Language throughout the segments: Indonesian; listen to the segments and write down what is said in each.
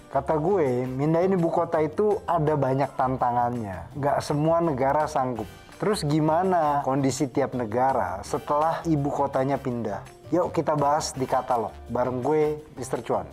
Kata gue, mindahin ibu kota itu ada banyak tantangannya. Gak semua negara sanggup. Terus gimana kondisi tiap negara setelah ibu kotanya pindah? Yuk kita bahas di Katalog, bareng gue, Mr. Chuan.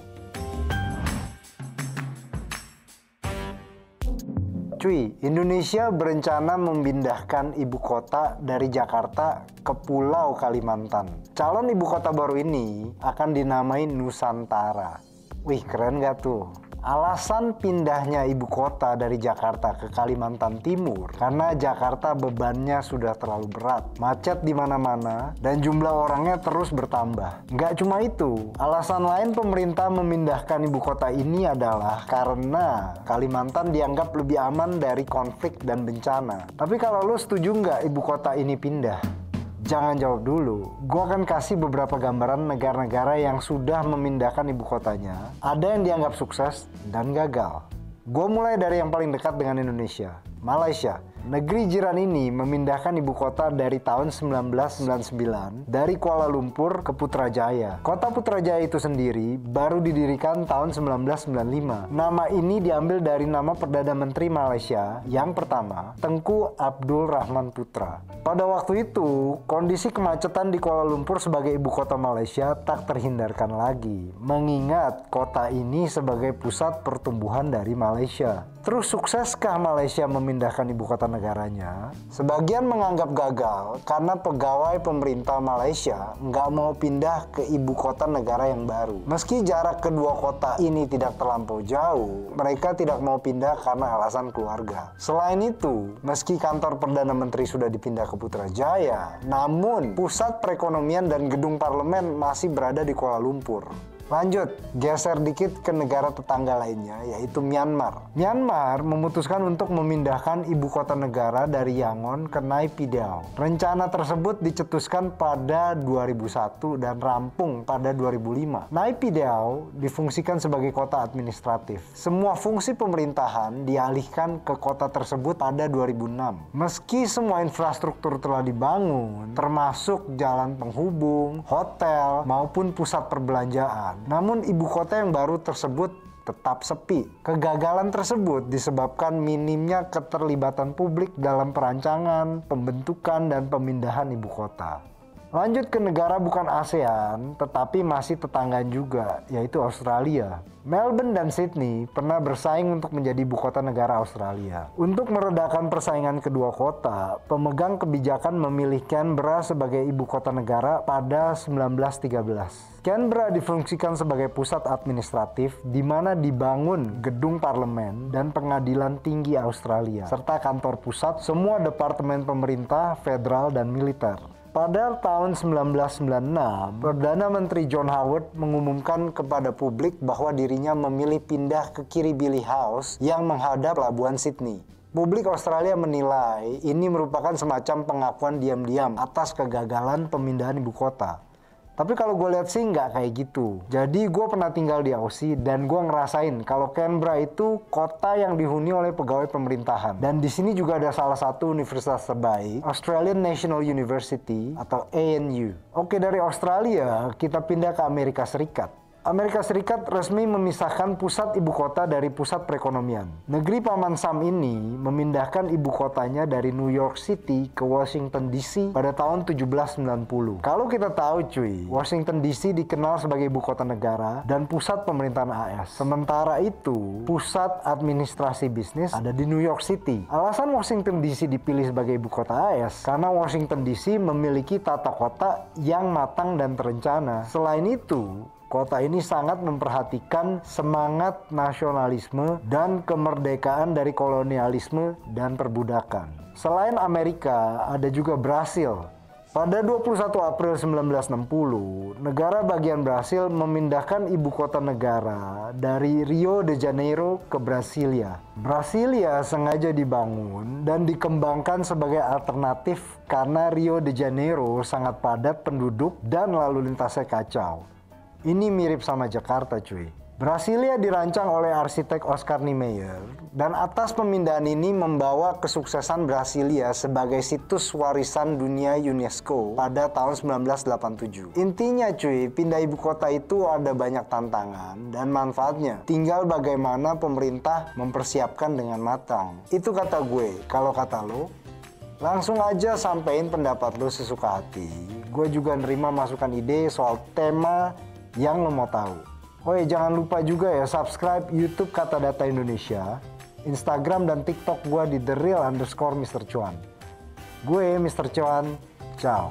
Cuy, Indonesia berencana memindahkan ibu kota dari Jakarta ke Pulau Kalimantan. Calon ibu kota baru ini akan dinamai Nusantara. Wih, keren gak tuh? Alasan pindahnya ibu kota dari Jakarta ke Kalimantan Timur karena Jakarta bebannya sudah terlalu berat, macet di mana-mana, dan jumlah orangnya terus bertambah. Nggak cuma itu, alasan lain pemerintah memindahkan ibu kota ini adalah karena Kalimantan dianggap lebih aman dari konflik dan bencana. Tapi kalau lo setuju nggak ibu kota ini pindah? Jangan jawab dulu, gue akan kasih beberapa gambaran negara-negara yang sudah memindahkan ibu kotanya. Ada yang dianggap sukses dan gagal. Gue mulai dari yang paling dekat dengan Indonesia, Malaysia. Negeri jiran ini memindahkan ibu kota dari tahun 1999 dari Kuala Lumpur ke Putrajaya. Kota Putrajaya itu sendiri baru didirikan tahun 1995. Nama ini diambil dari nama Perdana Menteri Malaysia yang pertama, Tengku Abdul Rahman Putra. Pada waktu itu, kondisi kemacetan di Kuala Lumpur sebagai ibu kota Malaysia tak terhindarkan lagi, mengingat kota ini sebagai pusat pertumbuhan dari Malaysia. Terus sukseskah Malaysia memindahkan ibu kota negaranya? Sebagian menganggap gagal karena pegawai pemerintah Malaysia nggak mau pindah ke ibu kota negara yang baru. Meski jarak kedua kota ini tidak terlampau jauh, mereka tidak mau pindah karena alasan keluarga. Selain itu, meski kantor Perdana Menteri sudah dipindah ke Putrajaya, namun pusat perekonomian dan gedung parlemen masih berada di Kuala Lumpur. Lanjut, geser dikit ke negara tetangga lainnya, yaitu Myanmar. Myanmar memutuskan untuk memindahkan ibu kota negara dari Yangon ke Naypyidaw. Rencana tersebut dicetuskan pada 2001 dan rampung pada 2005. Naypyidaw difungsikan sebagai kota administratif. Semua fungsi pemerintahan dialihkan ke kota tersebut pada 2006. Meski semua infrastruktur telah dibangun, termasuk jalan penghubung, hotel, maupun pusat perbelanjaan, namun ibu kota yang baru tersebut tetap sepi. Kegagalan tersebut disebabkan minimnya keterlibatan publik dalam perancangan, pembentukan, dan pemindahan ibu kota. Lanjut ke negara bukan ASEAN, tetapi masih tetanggaan juga, yaitu Australia. Melbourne dan Sydney pernah bersaing untuk menjadi ibu kota negara Australia. Untuk meredakan persaingan kedua kota, pemegang kebijakan memilih Canberra sebagai ibu kota negara pada 1913. Canberra difungsikan sebagai pusat administratif di mana dibangun gedung parlemen dan pengadilan tinggi Australia, serta kantor pusat semua departemen pemerintah, federal, dan militer. Pada tahun 1996, Perdana Menteri John Howard mengumumkan kepada publik bahwa dirinya memilih pindah ke Kirribilli House yang menghadap Pelabuhan Sydney. Publik Australia menilai ini merupakan semacam pengakuan diam-diam atas kegagalan pemindahan ibu kota. Tapi kalau gue lihat sih nggak kayak gitu. Jadi gue pernah tinggal di Aussie dan gue ngerasain kalau Canberra itu kota yang dihuni oleh pegawai pemerintahan. Dan di sini juga ada salah satu universitas terbaik, Australian National University atau ANU. Oke, dari Australia kita pindah ke Amerika Serikat. Amerika Serikat resmi memisahkan pusat ibu kota dari pusat perekonomian. Negeri Paman Sam ini memindahkan ibu kotanya dari New York City ke Washington DC pada tahun 1790. Kalau kita tahu cuy, Washington DC dikenal sebagai ibu kota negara dan pusat pemerintahan AS. Sementara itu, pusat administrasi bisnis ada di New York City. Alasan Washington DC dipilih sebagai ibu kota AS karena Washington DC memiliki tata kota yang matang dan terencana. Selain itu, kota ini sangat memperhatikan semangat nasionalisme dan kemerdekaan dari kolonialisme dan perbudakan. Selain Amerika, ada juga Brasil. Pada 21 April 1960, negara bagian Brasil memindahkan ibu kota negara dari Rio de Janeiro ke Brasilia. Brasilia sengaja dibangun dan dikembangkan sebagai alternatif karena Rio de Janeiro sangat padat penduduk dan lalu lintasnya kacau. Ini mirip sama Jakarta cuy. Brasilia dirancang oleh arsitek Oscar Niemeyer, dan atas pemindahan ini membawa kesuksesan Brasilia sebagai situs warisan dunia UNESCO pada tahun 1987. Intinya cuy, pindah ibu kota itu ada banyak tantangan dan manfaatnya. Tinggal bagaimana pemerintah mempersiapkan dengan matang. Itu kata gue. Kalau kata lo, langsung aja sampein pendapat lo sesuka hati. Gue juga nerima masukan ide soal tema yang lo mau tahu. Oh ya, jangan lupa juga ya subscribe YouTube Kata Data Indonesia, Instagram dan TikTok gue di @thereal_Mr. Cuan. Gue Mr. Cuan, ciao.